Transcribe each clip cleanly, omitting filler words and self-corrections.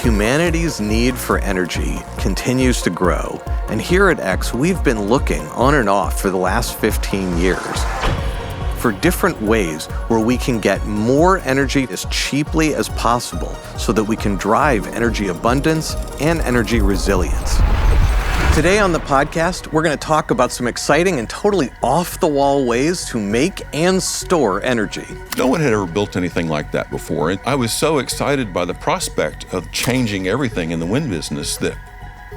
Humanity's need for energy continues to grow, and here at X, we've been looking on and off for the last 15 years for different ways where we can get more energy as cheaply as possible so that we can drive energy abundance and energy resilience. Today on the podcast, we're going to talk about some exciting and totally off-the-wall ways to make and store energy. No one had ever built anything like that before. And I was so excited by the prospect of changing everything in the wind business that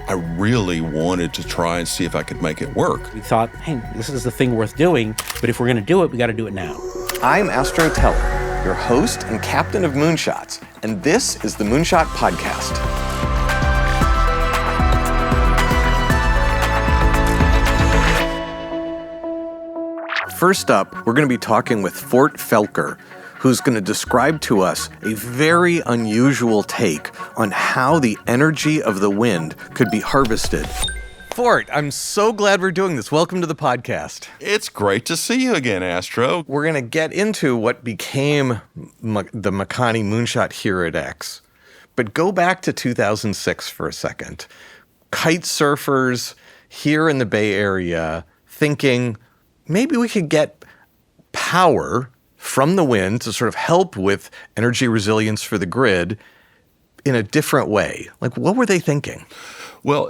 I really wanted to try and see if I could make it work. We thought, hey, this is the thing worth doing, but if we're going to do it, we got to do it now. I'm Astro Teller, your host and captain of Moonshots, and this is the Moonshot Podcast. First up, we're going to be talking with Felker, who's going to describe to us a very unusual take on how the energy of the wind could be harvested. Fort, I'm so glad we're doing this. Welcome to the podcast. It's great to see you again, Astro. We're going to get into what became the Makani Moonshot here at X. But go back to 2006 for a second. Kite surfers here in the Bay Area thinking, maybe we could get power from the wind to sort of help with energy resilience for the grid in a different way. Like, what were they thinking? Well,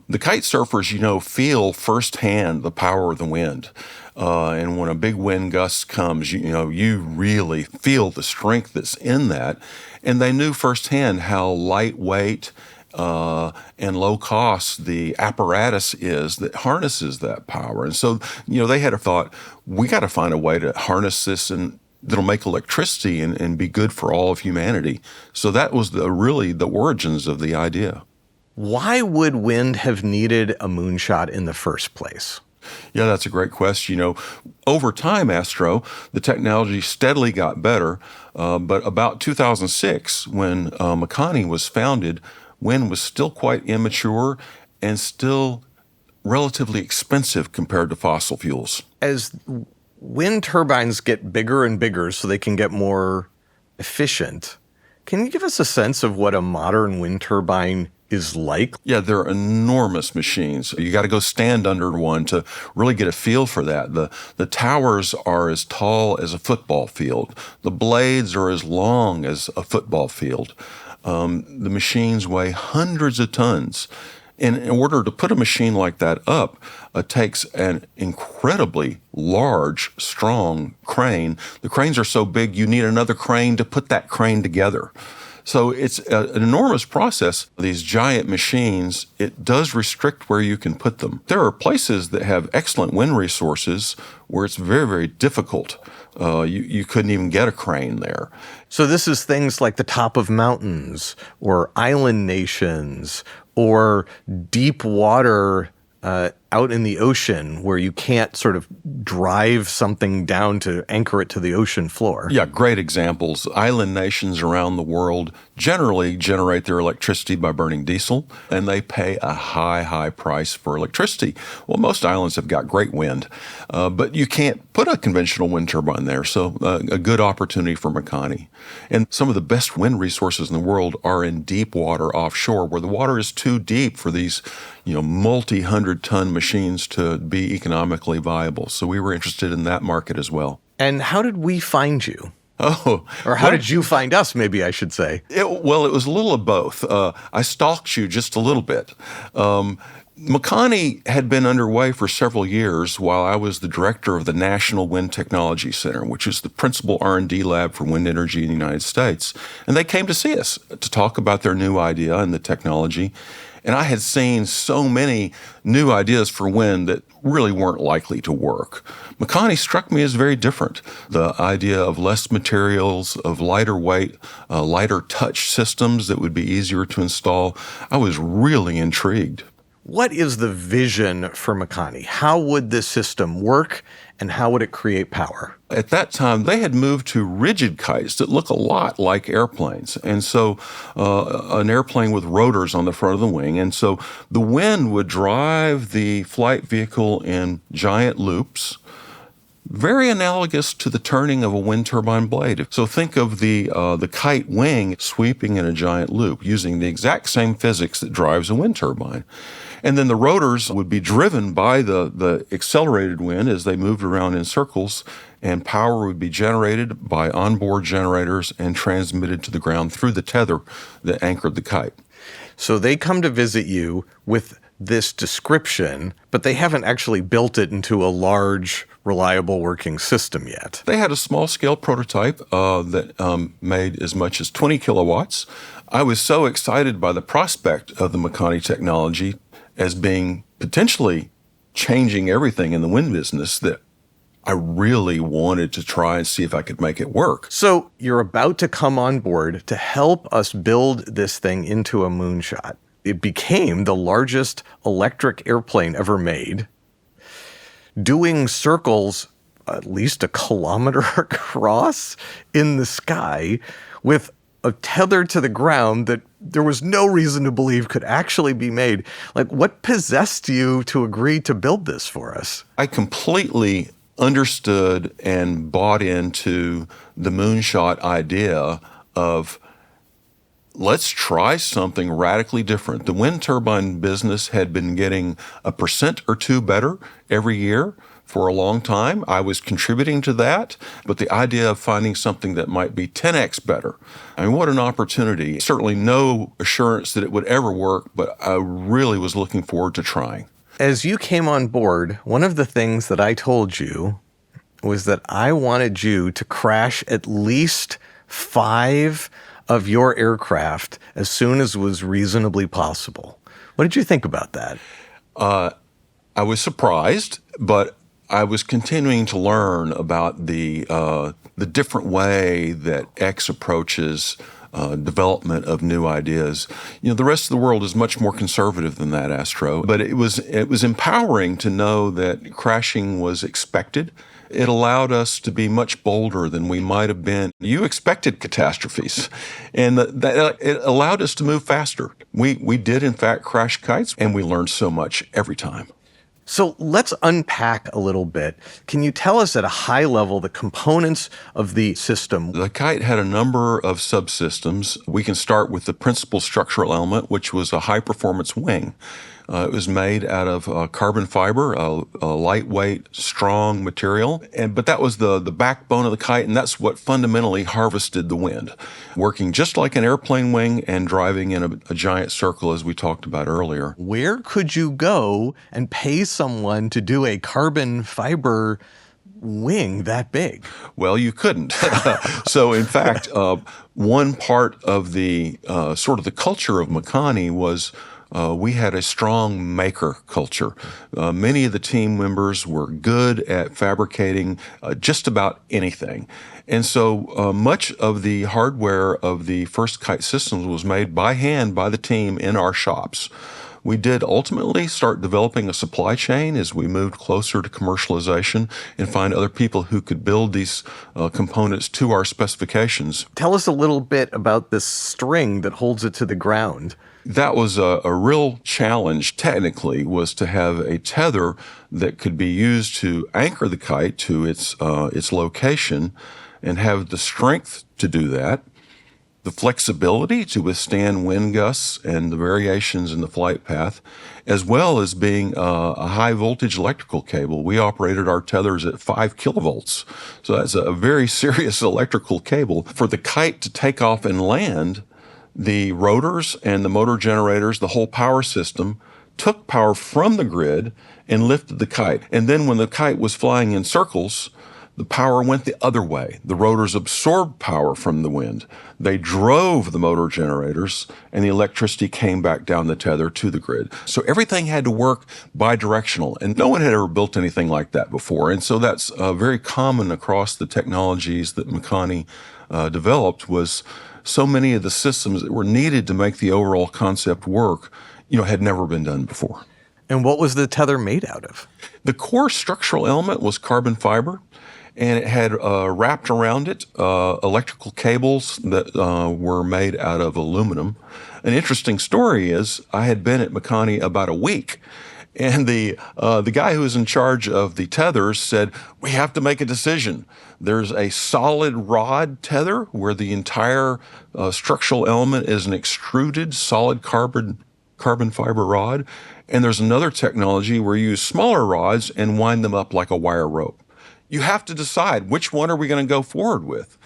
the kite surfers, feel firsthand the power of the wind. And when a big wind gust comes, you really feel the strength that's in that. And they knew firsthand how lightweight and low cost the apparatus is that harnesses that power. And so, they had a thought, we got to find a way to harness this and that'll make electricity and be good for all of humanity. So that was really the origins of the idea. Why would wind have needed a moonshot in the first place? Yeah, that's a great question. Over time, Astro, the technology steadily got better. But about 2006, when Makani was founded, wind was still quite immature and still relatively expensive compared to fossil fuels. As wind turbines get bigger and bigger so they can get more efficient, can you give us a sense of what a modern wind turbine is like? Yeah, they're enormous machines. You got to go stand under one to really get a feel for that. The towers are as tall as a football field. The blades are as long as a football field. The machines weigh hundreds of tons. And in order to put a machine like that up, it takes an incredibly large, strong crane. The cranes are so big, you need another crane to put that crane together. So it's an enormous process. These giant machines, it does restrict where you can put them. There are places that have excellent wind resources where it's very, very difficult. You couldn't even get a crane there. So this is things like the top of mountains or island nations or deep water out in the ocean where you can't sort of drive something down to anchor it to the ocean floor. Yeah, great examples. Island nations around the world generally generate their electricity by burning diesel, and they pay a high, high price for electricity. Well, most islands have got great wind, but you can't put a conventional wind turbine there, so a good opportunity for Makani. And some of the best wind resources in the world are in deep water offshore, where the water is too deep for these multi-hundred-ton machines to be economically viable. So we were interested in that market as well. And how did we find you? Oh. Or how did you find us, maybe I should say? It was a little of both. I stalked you just a little bit. Makani had been underway for several years while I was the director of the National Wind Technology Center, which is the principal R&D lab for wind energy in the United States. And they came to see us to talk about their new idea and the technology. And I had seen so many new ideas for wind that really weren't likely to work. Makani struck me as very different. The idea of less materials, of lighter weight, lighter touch systems that would be easier to install. I was really intrigued. What is the vision for Makani? How would this system work, and how would it create power? At that time, they had moved to rigid kites that look a lot like airplanes. And so an airplane with rotors on the front of the wing. And so the wind would drive the flight vehicle in giant loops. very analogous to the turning of a wind turbine blade. So think of the kite wing sweeping in a giant loop using the exact same physics that drives a wind turbine. And then the rotors would be driven by the accelerated wind as they moved around in circles, and power would be generated by onboard generators and transmitted to the ground through the tether that anchored the kite. So they come to visit you with this description, but they haven't actually built it into a large, reliable working system yet. They had a small-scale prototype that made as much as 20 kilowatts. I was so excited by the prospect of the Makani technology as being potentially changing everything in the wind business that I really wanted to try and see if I could make it work. So you're about to come on board to help us build this thing into a moonshot. It became the largest electric airplane ever made, doing circles at least a kilometer across in the sky with a tether to the ground that there was no reason to believe could actually be made. Like, what possessed you to agree to build this for us? I completely understood and bought into the moonshot idea of let's try something radically different. The wind turbine business had been getting 1% or 2% better every year for a long time. I was contributing to that, but the idea of finding something that might be 10x better, I mean, what an opportunity. Certainly no assurance that it would ever work, but I really was looking forward to trying. As you came on board, one of the things that I told you was that I wanted you to crash at least 5 of your aircraft as soon as was reasonably possible. What did you think about that? I was surprised, but I was continuing to learn about the different way that X approaches development of new ideas. You know, the rest of the world is much more conservative than that, Astro. But it was empowering to know that crashing was expected. It allowed us to be much bolder than we might have been. You expected catastrophes, and it allowed us to move faster. We did, in fact, crash kites, and we learned so much every time. So let's unpack a little bit. Can you tell us at a high level the components of the system? The kite had a number of subsystems. We can start with the principal structural element, which was a high-performance wing. It was made out of carbon fiber, a lightweight, strong material. But that was the backbone of the kite, and that's what fundamentally harvested the wind, working just like an airplane wing and driving in a giant circle, as we talked about earlier. Where could you go and pay someone to do a carbon fiber wing that big? Well, you couldn't. So, in fact, one part of the sort of the culture of Makani was we had a strong maker culture. Many of the team members were good at fabricating just about anything. And so much of the hardware of the first kite systems was made by hand by the team in our shops. We did ultimately start developing a supply chain as we moved closer to commercialization and find other people who could build these components to our specifications. Tell us a little bit about this string that holds it to the ground. That was a real challenge technically, was to have a tether that could be used to anchor the kite to its location and have the strength to do that, the flexibility to withstand wind gusts and the variations in the flight path, as well as being a high voltage electrical cable. We operated our tethers at 5 kilovolts. So that's a very serious electrical cable. For the kite to take off and land, the rotors and the motor generators, the whole power system, took power from the grid and lifted the kite. And then when the kite was flying in circles, the power went the other way. The rotors absorbed power from the wind. They drove the motor generators, and the electricity came back down the tether to the grid. So everything had to work bidirectional, and no one had ever built anything like that before. And so that's very common across the technologies that Makani developed, was so many of the systems that were needed to make the overall concept work, had never been done before. And what was the tether made out of? The core structural element was carbon fiber, and it had wrapped around it electrical cables that were made out of aluminum. An interesting story is I had been at Makani about a week, And the guy who was in charge of the tethers said, we have to make a decision. There's a solid rod tether where the entire structural element is an extruded solid carbon fiber rod. And there's another technology where you use smaller rods and wind them up like a wire rope. You have to decide which one are we going to go forward with.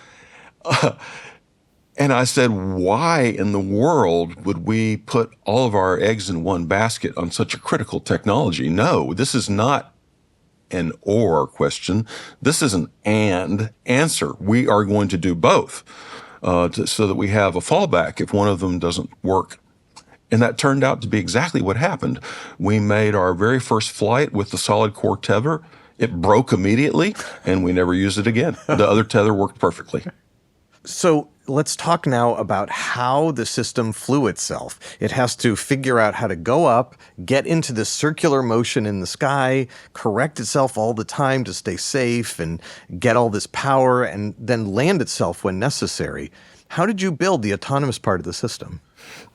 And I said, why in the world would we put all of our eggs in one basket on such a critical technology? No, this is not an or question. This is an and answer. We are going to do both so that we have a fallback if one of them doesn't work. And that turned out to be exactly what happened. We made our very first flight with the solid core tether. It broke immediately, and we never used it again. The other tether worked perfectly. So let's talk now about how the system flew itself. It has to figure out how to go up, get into this circular motion in the sky, correct itself all the time to stay safe and get all this power, and then land itself when necessary. How did you build the autonomous part of the system?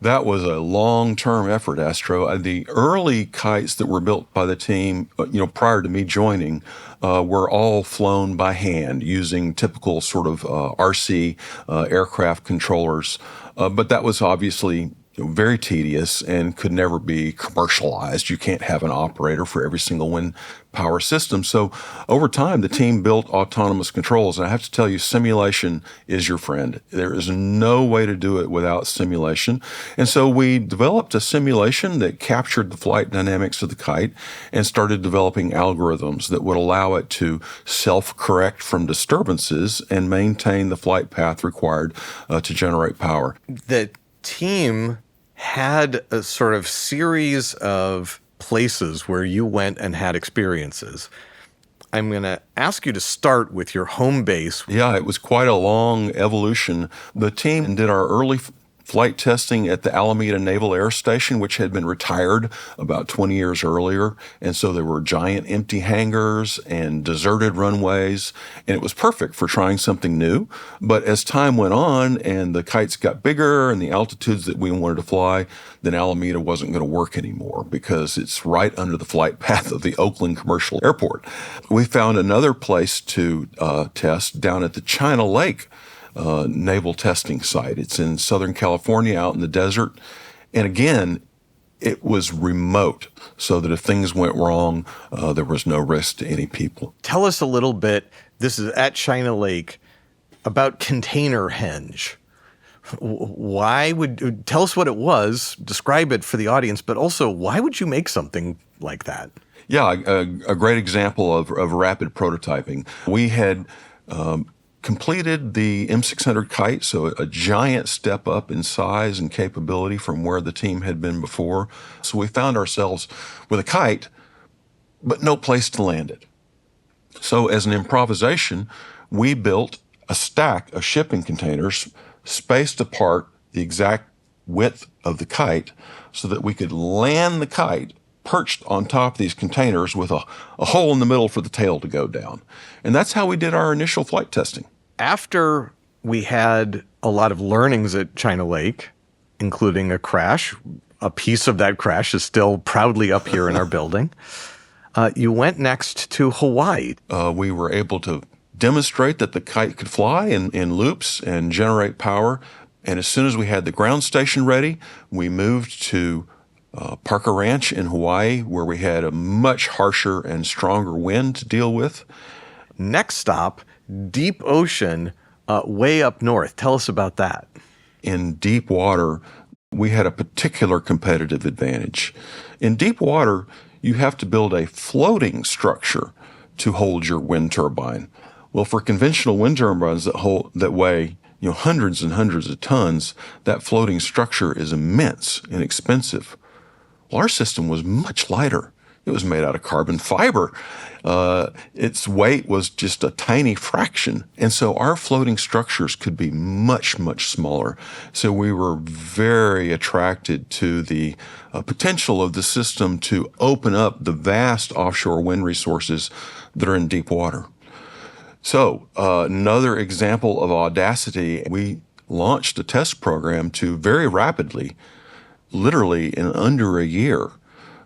That was a long-term effort, Astro. The early kites that were built by the team, prior to me joining, were all flown by hand using typical sort of RC aircraft controllers. But that was obviously very tedious and could never be commercialized. You can't have an operator for every single wind power system. So over time, the team built autonomous controls. And I have to tell you, simulation is your friend. There is no way to do it without simulation. And so we developed a simulation that captured the flight dynamics of the kite and started developing algorithms that would allow it to self-correct from disturbances and maintain the flight path required to generate power. The team had a sort of series of places where you went and had experiences. I'm going to ask you to start with your home base. Yeah, it was quite a long evolution. The team did our early flight testing at the Alameda Naval Air Station, which had been retired about 20 years earlier. And so there were giant empty hangars and deserted runways, and it was perfect for trying something new. But as time went on and the kites got bigger and the altitudes that we wanted to fly, then Alameda wasn't going to work anymore because it's right under the flight path of the Oakland Commercial Airport. We found another place to test down at the China Lake naval testing site. It's in Southern California out in the desert. And again, it was remote so that if things went wrong, there was no risk to any people. Tell us a little bit, this is at China Lake, about container-henge. Tell us what it was, describe it for the audience, but also why would you make something like that? Yeah, a great example of rapid prototyping. We had completed the M600 kite, so a giant step up in size and capability from where the team had been before. So we found ourselves with a kite, but no place to land it. So as an improvisation, we built a stack of shipping containers spaced apart the exact width of the kite so that we could land the kite perched on top of these containers with a hole in the middle for the tail to go down. And that's how we did our initial flight testing. After we had a lot of learnings at China Lake, including a crash, a piece of that crash is still proudly up here in our building, you went next to Hawaii. We were able to demonstrate that the kite could fly in loops and generate power. And as soon as we had the ground station ready, we moved to Parker Ranch in Hawaii, where we had a much harsher and stronger wind to deal with. Next stop, deep ocean, way up north. Tell us about that. In deep water, we had a particular competitive advantage. In deep water, you have to build a floating structure to hold your wind turbine. Well, for conventional wind turbines that weigh hundreds and hundreds of tons, that floating structure is immense and expensive. Well, our system was much lighter. It was made out of carbon fiber. Its weight was just a tiny fraction. And so our floating structures could be much, much smaller. So we were very attracted to the potential of the system to open up the vast offshore wind resources that are in deep water. So another example of audacity, we launched a test program to very rapidly, literally in under a year,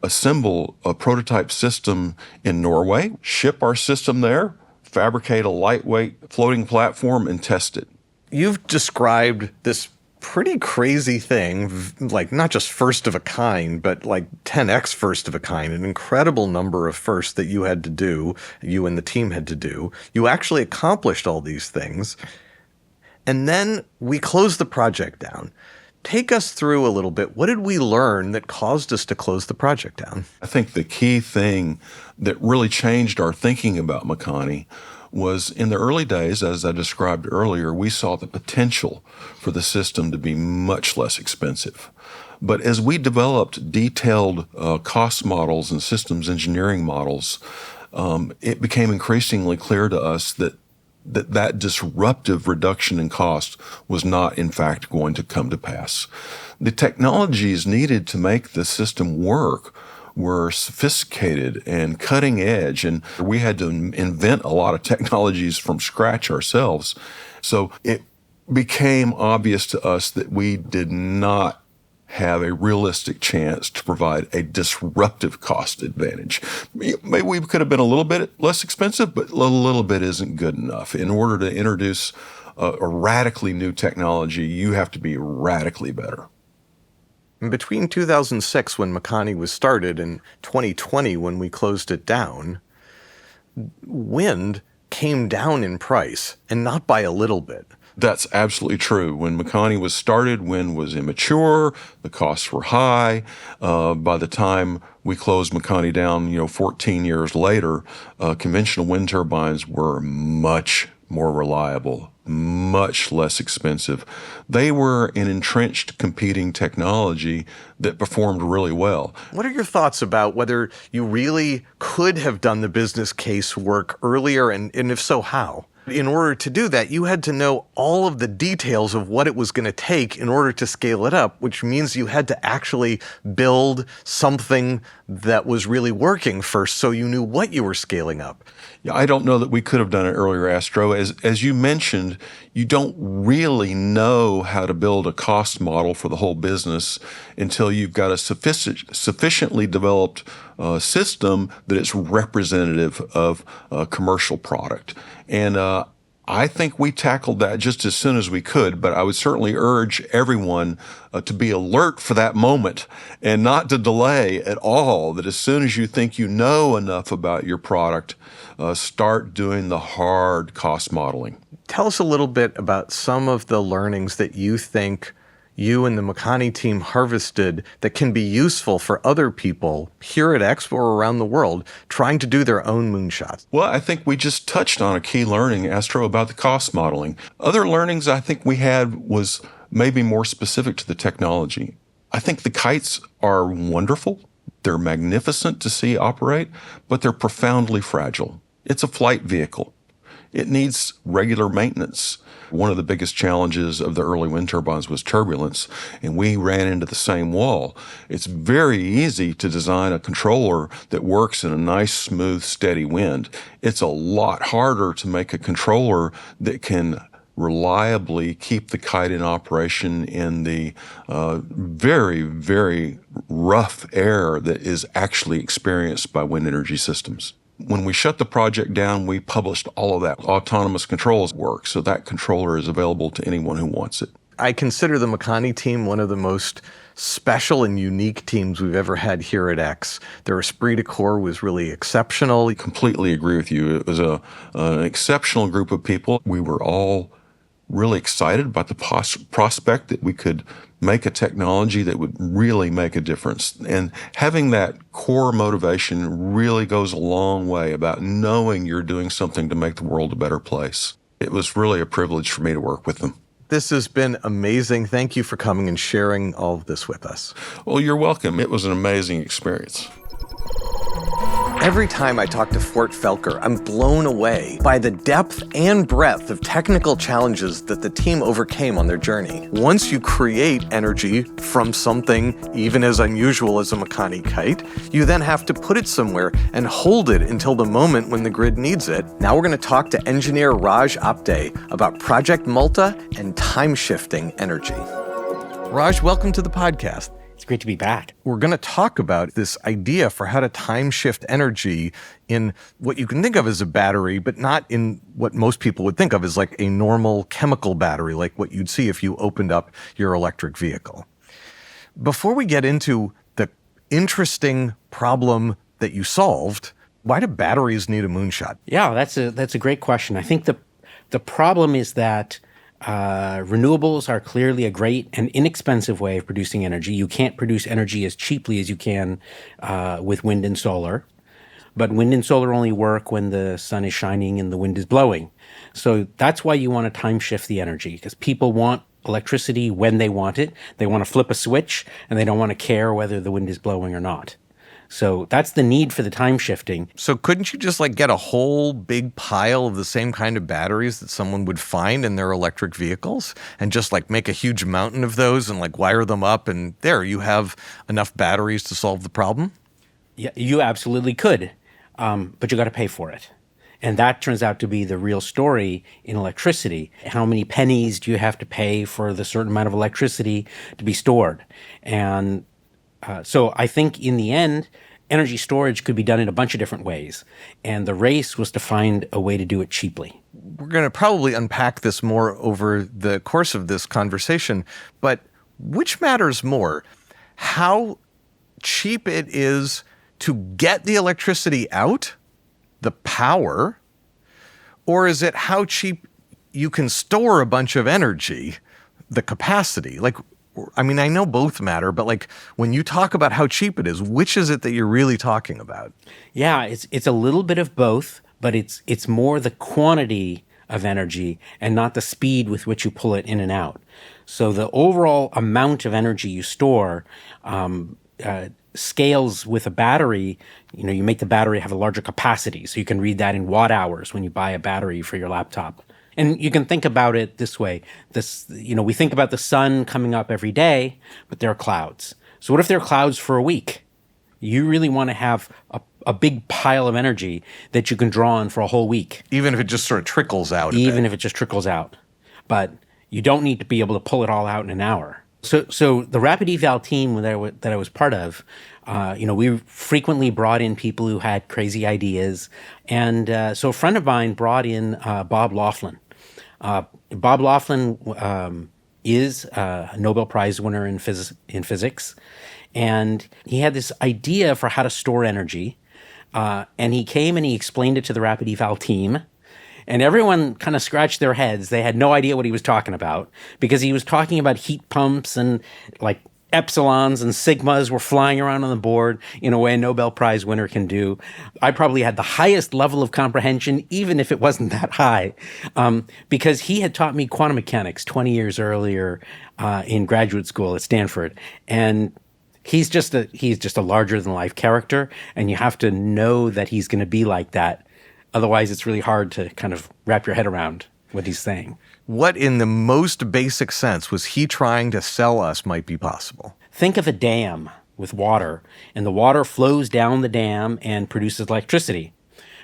assemble a prototype system in Norway, ship our system there, fabricate a lightweight floating platform, and test it. You've described this pretty crazy thing, like not just first of a kind, but like 10x first of a kind, an incredible number of firsts that you had to do, you and the team had to do. You actually accomplished all these things. And then we closed the project down. Take us through a little bit. What did we learn that caused us to close the project down? I think the key thing that really changed our thinking about Makani was in the early days, as I described earlier, we saw the potential for the system to be much less expensive. But as we developed detailed cost models and systems engineering models, it became increasingly clear to us that disruptive reduction in cost was not, in fact, going to come to pass. The technologies needed to make the system work were sophisticated and cutting edge, and we had to invent a lot of technologies from scratch ourselves. So it became obvious to us that we did not have a realistic chance to provide a disruptive cost advantage. Maybe we could have been a little bit less expensive, but a little bit isn't good enough. In order to introduce a radically new technology, you have to be radically better. Between 2006, when Makani was started, and 2020, when we closed it down, wind came down in price, and not by a little bit. That's absolutely true. When Makani was started, wind was immature, the costs were high. By the time we closed Makani down, 14 years later, conventional wind turbines were much more reliable, much less expensive. They were an entrenched competing technology that performed really well. What are your thoughts about whether you really could have done the business case work earlier, and if so, how? In order to do that, you had to know all of the details of what it was going to take in order to scale it up, which means you had to actually build something that was really working first so you knew what you were scaling up. Yeah, I don't know that we could have done it earlier, Astro. As you mentioned, you don't really know how to build a cost model for the whole business until you've got a sufficiently developed system that it's representative of a commercial product. And I think we tackled that just as soon as we could, but I would certainly urge everyone to be alert for that moment and not to delay at all, that as soon as you think you know enough about your product, start doing the hard cost modeling. Tell us a little bit about some of the learnings that you think you and the Makani team harvested that can be useful for other people here at Expo or around the world trying to do their own moonshots. Well, I think we just touched on a key learning, Astro, about the cost modeling. Other learnings I think we had was maybe more specific to the technology. I think the kites are wonderful. They're magnificent to see operate, but they're profoundly fragile. It's a flight vehicle. It needs regular maintenance. One of the biggest challenges of the early wind turbines was turbulence, and we ran into the same wall. It's very easy to design a controller that works in a nice, smooth, steady wind. It's a lot harder to make a controller that can reliably keep the kite in operation in the very, very rough air that is actually experienced by wind energy systems. When we shut the project down, we published all of that autonomous controls work, so that controller is available to anyone who wants it. I consider the Makani team one of the most special and unique teams we've ever had here at X. Their esprit de corps was really exceptional. I completely agree with you. It was an exceptional group of people. We were all really excited about the prospect that we could make a technology that would really make a difference. And having that core motivation really goes a long way about knowing you're doing something to make the world a better place. It was really a privilege for me to work with them. This has been amazing. Thank you for coming and sharing all of this with us. Well, you're welcome. It was an amazing experience. Every time I talk to Fort Felker, I'm blown away by the depth and breadth of technical challenges that the team overcame on their journey. Once you create energy from something even as unusual as a Makani kite, you then have to put it somewhere and hold it until the moment when the grid needs it. Now we're going to talk to engineer Raj Apte about Project Malta and time-shifting energy. Raj, welcome to the podcast. It's great to be back. We're going to talk about this idea for how to time shift energy in what you can think of as a battery, but not in what most people would think of as like a normal chemical battery, like what you'd see if you opened up your electric vehicle. Before we get into the interesting problem that you solved, why do batteries need a moonshot? Yeah, that's a great question. I think the problem is that renewables are clearly a great and inexpensive way of producing energy. You can't produce energy as cheaply as you can with wind and solar. But wind and solar only work when the sun is shining and the wind is blowing. So that's why you want to time shift the energy, because people want electricity when they want it. They want to flip a switch, and they don't want to care whether the wind is blowing or not. So that's the need for the time shifting. So couldn't you just like get a whole big pile of the same kind of batteries that someone would find in their electric vehicles and just like make a huge mountain of those and like wire them up, and there you have enough batteries to solve the problem? Yeah, you absolutely could, but you got to pay for it. And that turns out to be the real story in electricity. How many pennies do you have to pay for the certain amount of electricity to be stored? And so I think in the end, energy storage could be done in a bunch of different ways. And the race was to find a way to do it cheaply. We're going to probably unpack this more over the course of this conversation, but which matters more? How cheap it is to get the electricity out, the power, or is it how cheap you can store a bunch of energy, the capacity? Like, I mean, I know both matter, but like when you talk about how cheap it is, which is it that you're really talking about? Yeah, it's a little bit of both, but it's more the quantity of energy and not the speed with which you pull it in and out. So the overall amount of energy you store scales with a battery. You know, you make the battery have a larger capacity, so you can read that in watt hours when you buy a battery for your laptop. And you can think about it this way. We think about the sun coming up every day, but there are clouds. So what if there are clouds for a week? You really want to have a big pile of energy that you can draw on for a whole week. Even if it just sort of trickles out. Even if it just trickles out. But you don't need to be able to pull it all out in an hour. So the rapid eval team that I was part of, we frequently brought in people who had crazy ideas. And so a friend of mine brought in Bob Laughlin. Bob Laughlin is a Nobel Prize winner in physics. And he had this idea for how to store energy. And he came and he explained it to the rapid eval team. And everyone kind of scratched their heads. They had no idea what he was talking about because he was talking about heat pumps and like epsilons and sigmas were flying around on the board in a way a Nobel Prize winner can do. I probably had the highest level of comprehension, even if it wasn't that high, because he had taught me quantum mechanics 20 years earlier in graduate school at Stanford. And he's just a larger than life character, and you have to know that he's going to be like that. Otherwise, it's really hard to kind of wrap your head around what he's saying. What in the most basic sense was he trying to sell us might be possible? Think of a dam with water, and the water flows down the dam and produces electricity.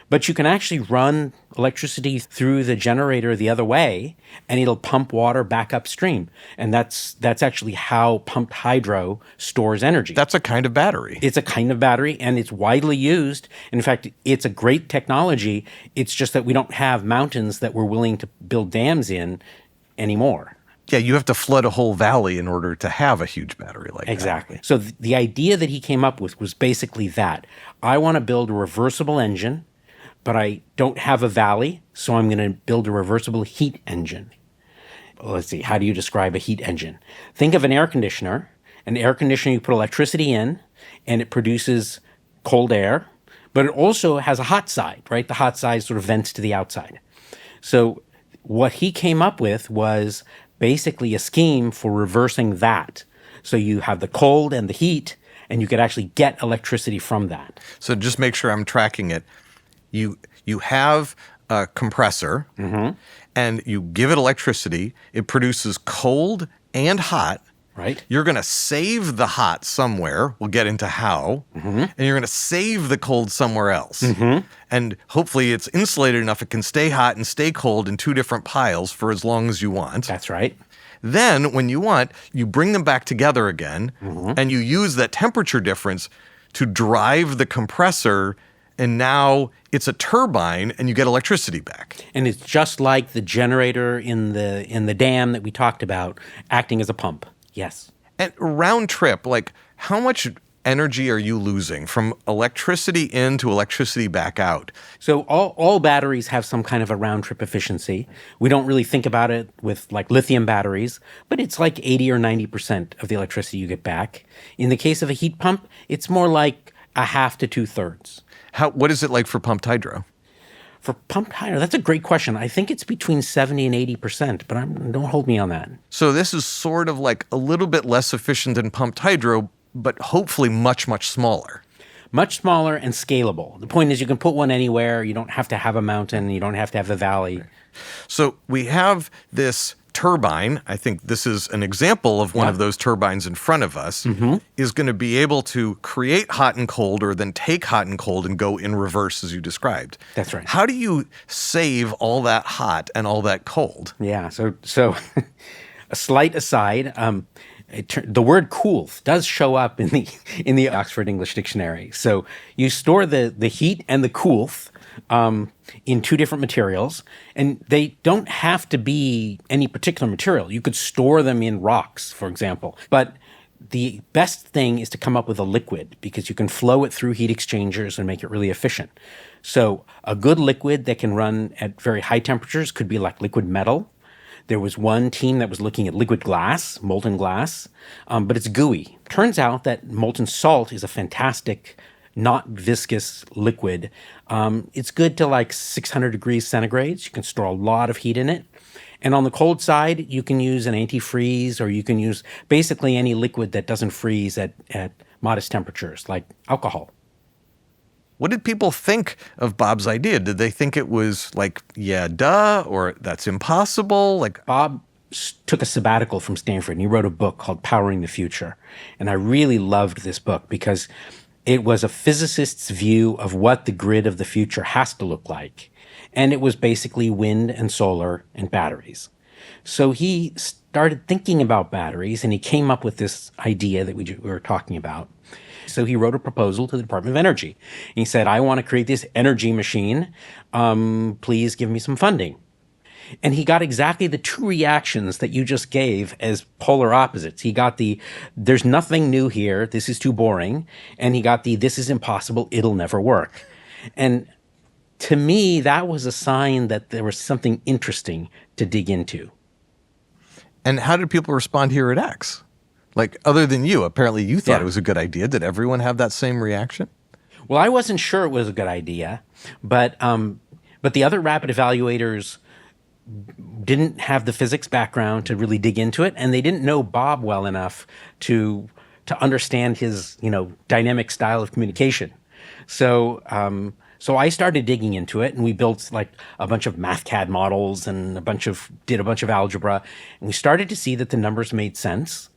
But you can actually run electricity through the generator the other way, and it'll pump water back upstream. And that's actually how pumped hydro stores energy. That's a kind of battery. It's a kind of battery, and it's widely used. In fact, it's a great technology. It's just that we don't have mountains that we're willing to build dams in anymore. Yeah, you have to flood a whole valley in order to have a huge battery like that. Exactly. So the idea that he came up with was basically that. I want to build a reversible engine, but I don't have a valley, so I'm going to build a reversible heat engine. Let's see, how do you describe a heat engine? Think of an air conditioner. An air conditioner, you put electricity in, and it produces cold air, but it also has a hot side, right? The hot side sort of vents to the outside. So what he came up with was basically a scheme for reversing that. So you have the cold and the heat, and you could actually get electricity from that. So just make sure I'm tracking it. You have a compressor, and you give it electricity. It produces cold and hot, Right. You're going to save the hot somewhere. We'll get into how. And you're going to save the cold somewhere else. And hopefully it's insulated enough it can stay hot and stay cold in two different piles for as long as you want. That's right. Then when you want, you bring them back together again and you use that temperature difference to drive the compressor, and now it's a turbine and you get electricity back. And it's just like the generator in the dam that we talked about acting as a pump. Yes. And round trip, like how much energy are you losing from electricity in to electricity back out? So all batteries have some kind of a round trip efficiency. We don't really think about it with like lithium batteries, but it's like 80 or 90% of the electricity you get back. In the case of a heat pump, it's more like a half to 2/3. What is it like for pumped hydro? For pumped hydro, that's a great question. I think it's between 70 and 80%, but don't hold me on that. So this is sort of like a little bit less efficient than pumped hydro, but hopefully much, much smaller. Much smaller and scalable. The point is you can put one anywhere. You don't have to have a mountain. You don't have to have a valley. So we have this turbine. I think this is an example of one of those turbines in front of us, is going to be able to create hot and cold, or then take hot and cold and go in reverse as you described. That's right. How do you save all that hot and all that cold? Yeah. So a slight aside, the word coolth does show up in the Oxford English Dictionary. So you store the heat and the coolth in two different materials, and they don't have to be any particular material. You could store them in rocks, for example. But the best thing is to come up with a liquid, because you can flow it through heat exchangers and make it really efficient. So a good liquid that can run at very high temperatures could be like liquid metal. There was one team that was looking at liquid glass, molten glass, but it's gooey. Turns out that molten salt is a fantastic, not viscous liquid. It's good to like 600 degrees centigrade. You can store a lot of heat in it. And on the cold side, you can use an antifreeze, or you can use basically any liquid that doesn't freeze at modest temperatures, like alcohol. What did people think of Bob's idea? Did they think it was like, yeah, duh, or that's impossible? Like Bob took a sabbatical from Stanford, and he wrote a book called Powering the Future. And I really loved this book because it was a physicist's view of what the grid of the future has to look like. And it was basically wind and solar and batteries. So he started thinking about batteries, and he came up with this idea that we were talking about. So he wrote a proposal to the Department of Energy. And he said, I want to create this energy machine. Please give me some funding. And he got exactly the two reactions that you just gave as polar opposites. He got the, there's nothing new here, this is too boring. And he got the, this is impossible, it'll never work. And to me, that was a sign that there was something interesting to dig into. And how did people respond here at X? Like, other than you, apparently you thought it was a good idea. Did everyone have that same reaction? Well, I wasn't sure it was a good idea, but the other rapid evaluators didn't have the physics background to really dig into it, and they didn't know Bob well enough to understand his, dynamic style of communication. So I started digging into it, and we built like a bunch of MathCAD models and did a bunch of algebra, and we started to see that the numbers made sense.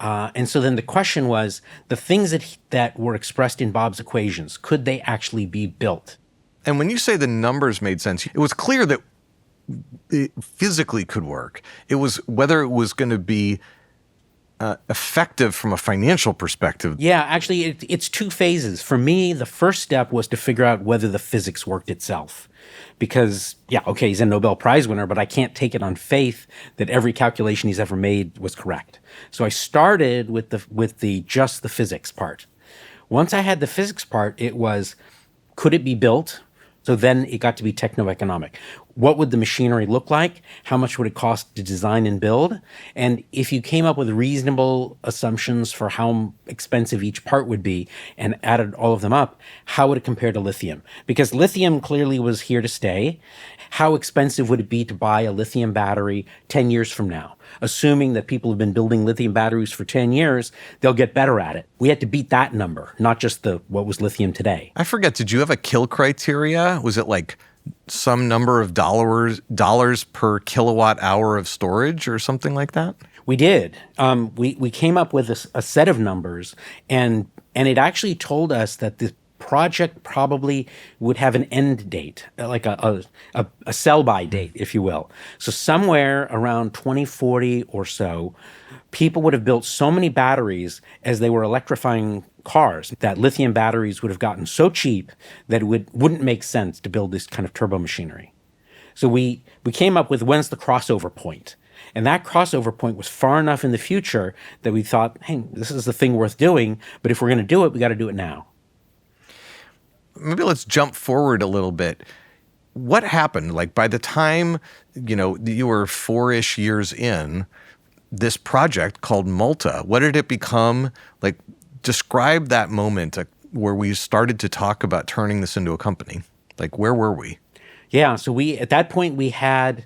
And so then the question was, the things that were expressed in Bob's equations, could they actually be built? And when you say the numbers made sense, it was clear that it physically could work. It was whether it was going to be effective from a financial perspective. Yeah, actually, it's two phases. For me, the first step was to figure out whether the physics worked itself. Because, he's a Nobel Prize winner, but I can't take it on faith that every calculation he's ever made was correct. So I started with just the physics part. Once I had the physics part, it was, could it be built? So then it got to be techno-economic. What would the machinery look like? How much would it cost to design and build? And if you came up with reasonable assumptions for how expensive each part would be and added all of them up, how would it compare to lithium? Because lithium clearly was here to stay. How expensive would it be to buy a lithium battery 10 years from now? Assuming that people have been building lithium batteries for 10 years, they'll get better at it. We had to beat that number, not just what was lithium today. I forget, did you have a kill criteria? Was it like some number of dollars per kilowatt hour of storage or something like that? We did. We came up with a set of numbers, and it actually told us that the project probably would have an end date, like a sell-by date, if you will. So somewhere around 2040 or so, people would have built so many batteries as they were electrifying cars that lithium batteries would have gotten so cheap that it wouldn't make sense to build this kind of turbo machinery. So we came up with when's the crossover point. And that crossover point was far enough in the future that we thought, hey, this is the thing worth doing, but if we're going to do it, we got to do it now. Maybe let's jump forward a little bit. What happened? Like by the time, you were 4-ish years in, this project called Malta, what did it become? Like, describe that moment where we started to talk about turning this into a company. Like, where were we? Yeah, so at that point we had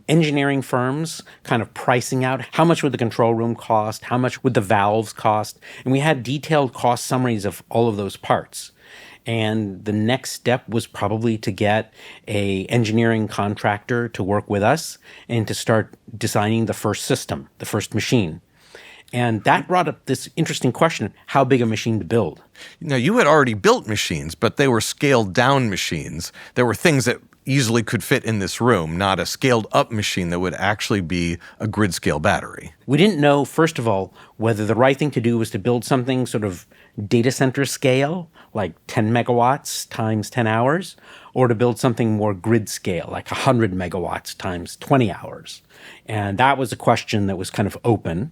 engineering firms kind of pricing out how much would the control room cost, how much would the valves cost, and we had detailed cost summaries of all of those parts. And the next step was probably to get a engineering contractor to work with us and to start designing the first system, the first machine. And that brought up this interesting question, how big a machine to build? Now, you had already built machines, but they were scaled down machines. There were things that easily could fit in this room, not a scaled up machine that would actually be a grid scale battery. We didn't know, first of all, whether the right thing to do was to build something sort of data center scale, like 10 megawatts times 10 hours, or to build something more grid scale, like 100 megawatts times 20 hours. And that was a question that was kind of open.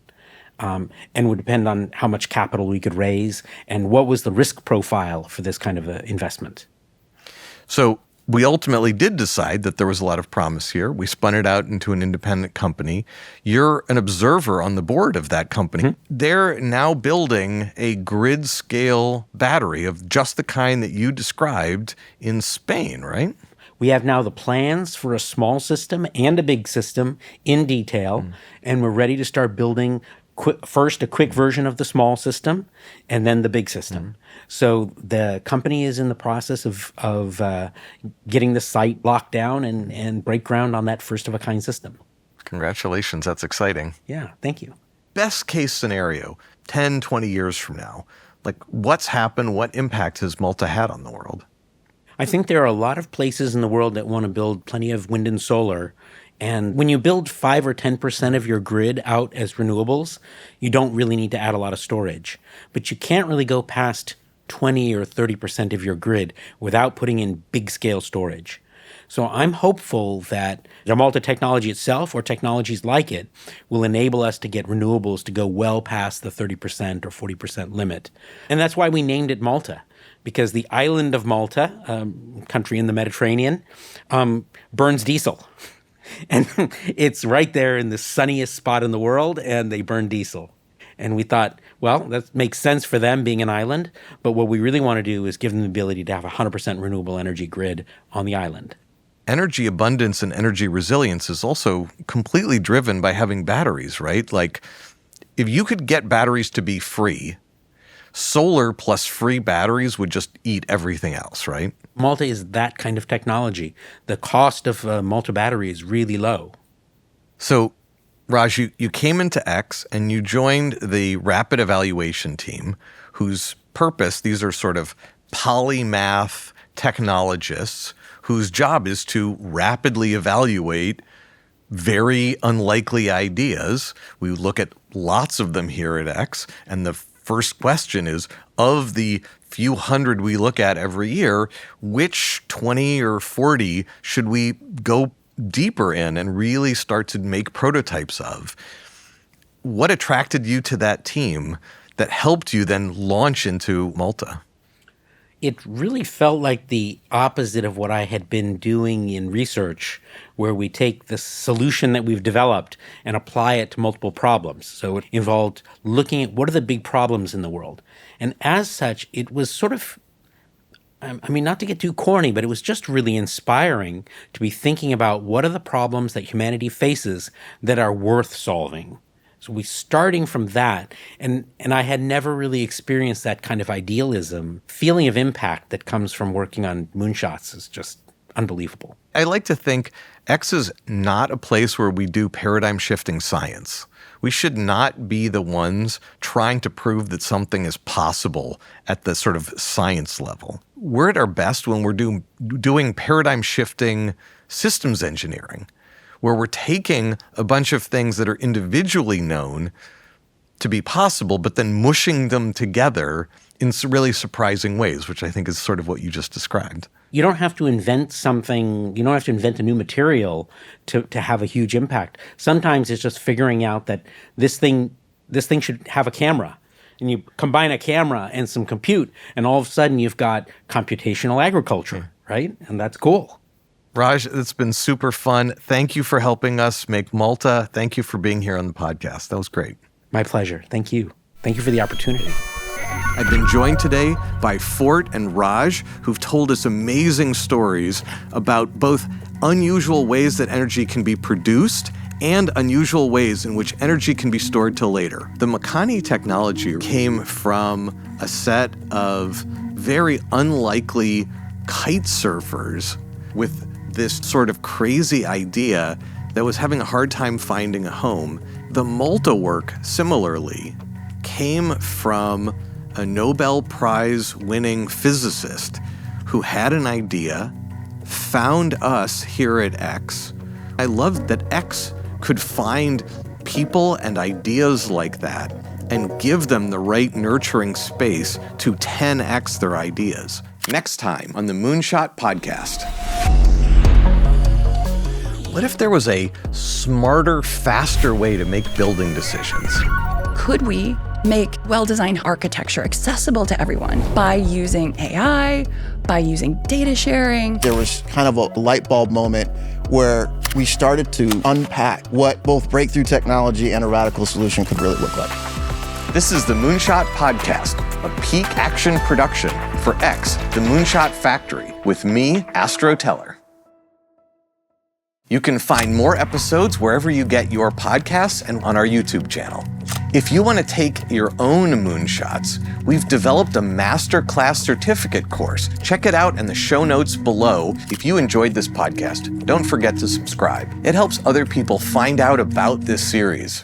And would depend on how much capital we could raise and what was the risk profile for this kind of investment. So we ultimately did decide that there was a lot of promise here. We spun it out into an independent company. You're an observer on the board of that company. Mm-hmm. They're now building a grid scale battery of just the kind that you described in Spain, right? We have now the plans for a small system and a big system in detail, and we're ready to start building first a quick version of the small system and then the big system. So the company is in the process of getting the site locked down and break ground on that first of a kind system. Congratulations. That's exciting. Yeah, thank you. Best case scenario, 10, 20 years from now, like what's happened? What impact has Malta had on the world? I think there are a lot of places in the world that want to build plenty of wind and solar. And when you build 5 or 10% of your grid out as renewables, you don't really need to add a lot of storage. But you can't really go past 20 or 30% of your grid without putting in big scale storage. So I'm hopeful that the Malta technology itself or technologies like it will enable us to get renewables to go well past the 30% or 40% limit. And that's why we named it Malta, because the island of Malta, country in the Mediterranean, burns diesel. And it's right there in the sunniest spot in the world, and they burn diesel. And we thought, well, that makes sense for them being an island, but what we really want to do is give them the ability to have a 100% renewable energy grid on the island. Energy abundance and energy resilience is also completely driven by having batteries, right? Like, if you could get batteries to be free, solar plus free batteries would just eat everything else, right? Malta is that kind of technology. The cost of a Malta battery is really low. So, Raj, you came into X and you joined the rapid evaluation team, whose purpose, these are sort of polymath technologists whose job is to rapidly evaluate very unlikely ideas. We look at lots of them here at X, and the first question is, of the few hundred we look at every year, which 20 or 40 should we go deeper in and really start to make prototypes of? What attracted you to that team that helped you then launch into Malta? It really felt like the opposite of what I had been doing in research, where we take the solution that we've developed and apply it to multiple problems. So it involved looking at what are the big problems in the world. And as such, it was sort of, I mean, not to get too corny, but it was just really inspiring to be thinking about what are the problems that humanity faces that are worth solving. So we're starting from that, and I had never really experienced that kind of idealism. Feeling of impact that comes from working on moonshots is just unbelievable. I like to think X is not a place where we do paradigm-shifting science. We should not be the ones trying to prove that something is possible at the sort of science level. We're at our best when we're doing paradigm-shifting systems engineering, where we're taking a bunch of things that are individually known to be possible, but then mushing them together in really surprising ways, which I think is sort of what you just described. You don't have to invent something. You don't have to invent a new material to have a huge impact. Sometimes it's just figuring out that this thing should have a camera. And you combine a camera and some compute, and all of a sudden you've got computational agriculture, right? And that's cool. Raj, it's been super fun. Thank you for helping us make Malta. Thank you for being here on the podcast. That was great. My pleasure. Thank you. Thank you for the opportunity. I've been joined today by Fort and Raj, who've told us amazing stories about both unusual ways that energy can be produced and unusual ways in which energy can be stored till later. The Makani technology came from a set of very unlikely kite surfers with this sort of crazy idea that was having a hard time finding a home. The Malta work, similarly, came from a Nobel Prize winning physicist who had an idea, found us here at X. I love that X could find people and ideas like that and give them the right nurturing space to 10X their ideas. Next time on the Moonshot Podcast. What if there was a smarter, faster way to make building decisions? Could we make well-designed architecture accessible to everyone by using AI, by using data sharing? There was kind of a light bulb moment where we started to unpack what both breakthrough technology and a radical solution could really look like. This is the Moonshot Podcast, a peak action production for X, the Moonshot Factory, with me, Astro Teller. You can find more episodes wherever you get your podcasts and on our YouTube channel. If you want to take your own moonshots, we've developed a masterclass certificate course. Check it out in the show notes below. If you enjoyed this podcast, don't forget to subscribe. It helps other people find out about this series.